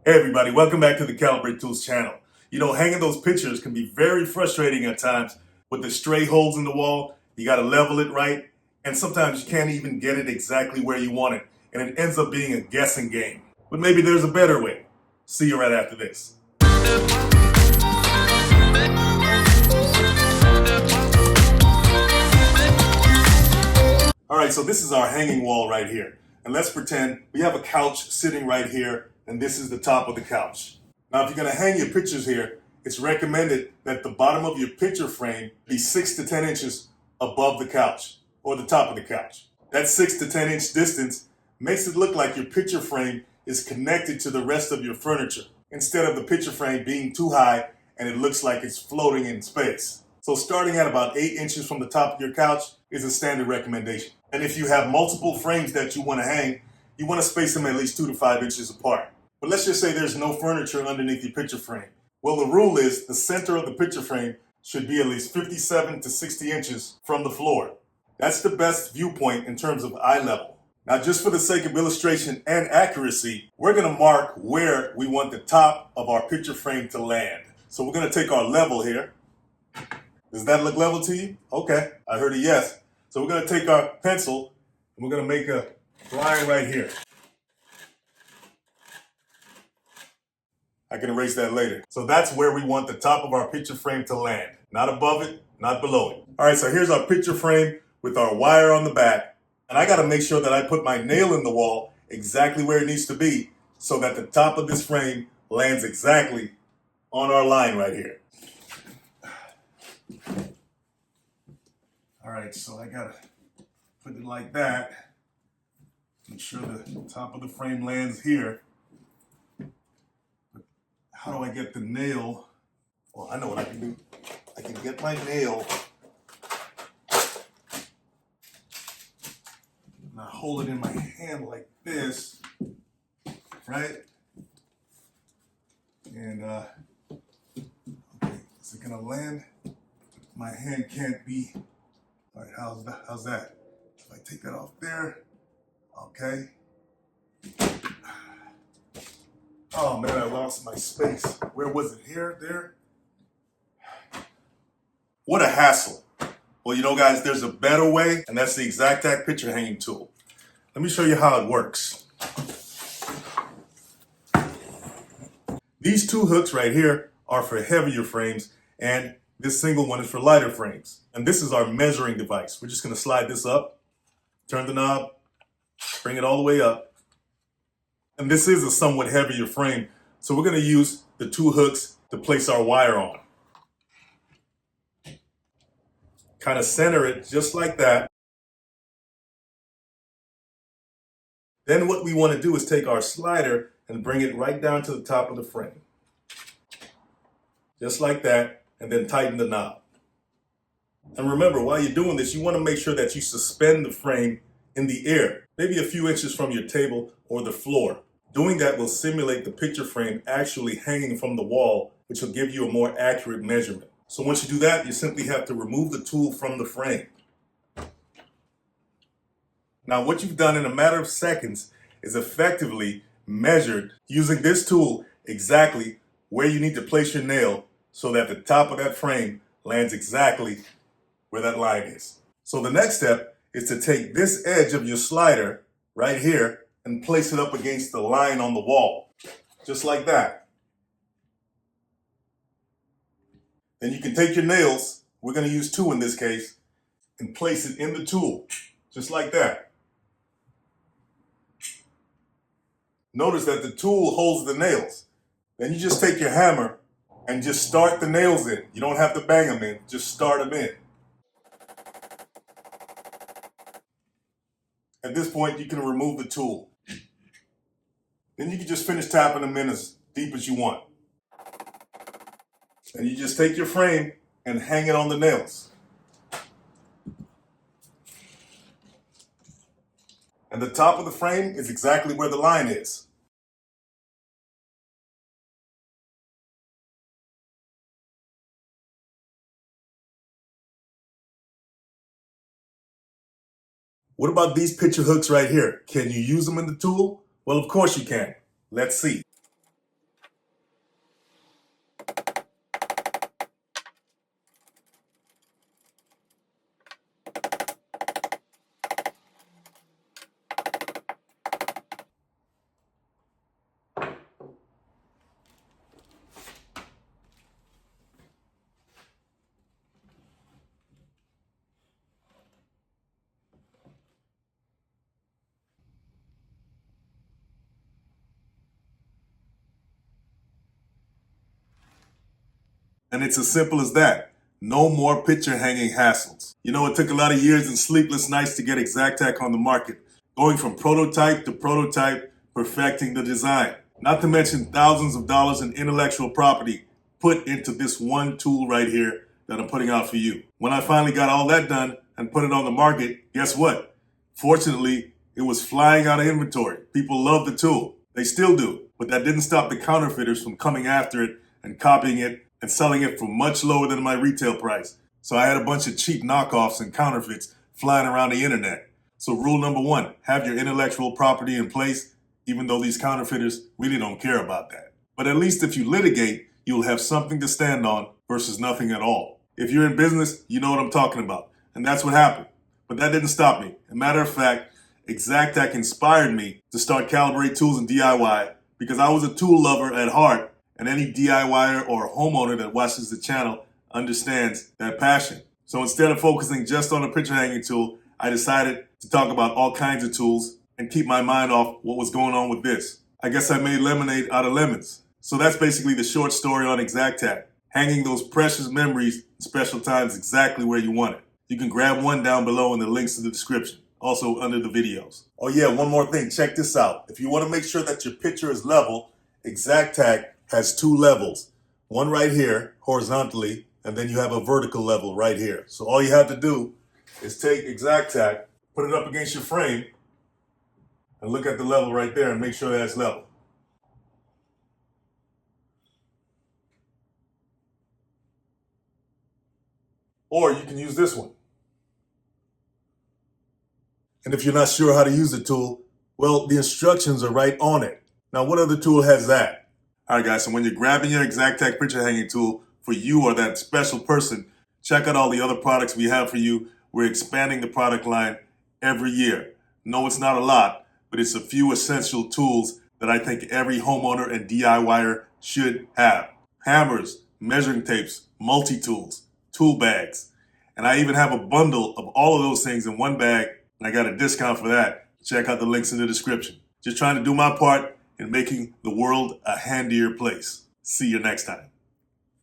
Hey everybody, welcome back to the Calibrate Tools channel. You know, hanging those pictures can be very frustrating at times with the stray holes in the wall. You got to level it right, and sometimes you can't even get it exactly where you want it, and it ends up being a guessing game. But maybe there's a better way. See you right after this. All right, so this is our hanging wall right here. And let's pretend we have a couch sitting right here, and this is the top of the couch. Now, if you're gonna hang your pictures here, it's recommended that the bottom of your picture frame be 6 to 10 inches above the couch, or the top of the couch. That 6 to 10 inch distance makes it look like your picture frame is connected to the rest of your furniture, instead of the picture frame being too high and it looks like it's floating in space. So starting at about 8 inches from the top of your couch is a standard recommendation. And if you have multiple frames that you want to hang, you want to space them at least 2 to 5 inches apart. But let's just say there's no furniture underneath your picture frame. Well, the rule is the center of the picture frame should be at least 57 to 60 inches from the floor. That's the best viewpoint in terms of eye level. Now, just for the sake of illustration and accuracy, we're going to mark where we want the top of our picture frame to land. So we're going to take our level here. Does that look level to you? Okay, I heard a yes. So we're gonna take our pencil and we're gonna make a line right here. I can erase that later. So that's where we want the top of our picture frame to land. Not above it, not below it. All right, so here's our picture frame with our wire on the back. And I gotta make sure that I put my nail in the wall exactly where it needs to be so that the top of this frame lands exactly on our line right here. All right, so I gotta put it like that. Make sure the top of the frame lands here. But how do I get the nail? Well, I know what I can do. I can get my nail and I hold it in my hand like this, right? And okay, is it gonna land? My hand can't be. All right, how's that? If I take that off there, okay. Oh man, I lost my space. Where was it? Here, there? What a hassle. Well, you know guys, there's a better way, and that's the Exactac Picture Hanging Tool. Let me show you how it works. These two hooks right here are for heavier frames, and this single one is for lighter frames. And this is our measuring device. We're just gonna slide this up, turn the knob, bring it all the way up. And this is a somewhat heavier frame, so we're gonna use the two hooks to place our wire on. Kind of center it just like that. Then what we wanna do is take our slider and bring it right down to the top of the frame. Just like that, and then tighten the knob. And remember, while you're doing this, you want to make sure that you suspend the frame in the air, maybe a few inches from your table or the floor. Doing that will simulate the picture frame actually hanging from the wall, which will give you a more accurate measurement. So once you do that, you simply have to remove the tool from the frame. Now, what you've done in a matter of seconds is effectively measured using this tool exactly where you need to place your nail so that the top of that frame lands exactly where that line is. So the next step is to take this edge of your slider right here and place it up against the line on the wall, just like that. Then you can take your nails, we're gonna use 2 in this case, and place it in the tool, just like that. Notice that the tool holds the nails. Then you just take your hammer and just start the nails in. You don't have to bang them in, just start them in. At this point, you can remove the tool. Then you can just finish tapping them in as deep as you want. And you just take your frame and hang it on the nails. And the top of the frame is exactly where the line is. What about these picture hooks right here? Can you use them in the tool? Well, of course you can. Let's see. And it's as simple as that. No more picture hanging hassles. You know, it took a lot of years and sleepless nights to get Exactac on the market, going from prototype to prototype, perfecting the design. Not to mention thousands of dollars in intellectual property put into this one tool right here that I'm putting out for you. When I finally got all that done and put it on the market, guess what? Fortunately, it was flying out of inventory. People love the tool. They still do. But that didn't stop the counterfeiters from coming after it and copying it and selling it for much lower than my retail price. So I had a bunch of cheap knockoffs and counterfeits flying around the internet. So rule number one, have your intellectual property in place, even though these counterfeiters really don't care about that. But at least if you litigate, you'll have something to stand on versus nothing at all. If you're in business, you know what I'm talking about. And that's what happened. But that didn't stop me. As a matter of fact, Exactac inspired me to start Calibrate Tools and DIY because I was a tool lover at heart, and any DIYer or homeowner that watches the channel understands that passion. So instead of focusing just on a picture hanging tool, I decided to talk about all kinds of tools and keep my mind off what was going on with this. I guess I made lemonade out of lemons. So that's basically the short story on Exactac, hanging those precious memories in special times exactly where you want it. You can grab one down below in the links in the description, also under the videos. Oh yeah, one more thing, check this out. If you want to make sure that your picture is level, Exactac has two levels. One right here, horizontally, and then you have a vertical level right here. So all you have to do is take Exactac, put it up against your frame, and look at the level right there and make sure that it's level. Or you can use this one. And if you're not sure how to use the tool, well, the instructions are right on it. Now, what other tool has that? All right, guys, so when you're grabbing your Exactac Picture Hanging Tool for you or that special person, check out all the other products we have for you. We're expanding the product line every year. No, it's not a lot, but it's a few essential tools that I think every homeowner and DIYer should have. Hammers, measuring tapes, multi-tools, tool bags. And I even have a bundle of all of those things in one bag, and I got a discount for that. Check out the links in the description. Just trying to do my part in making the world a handier place. See you next time.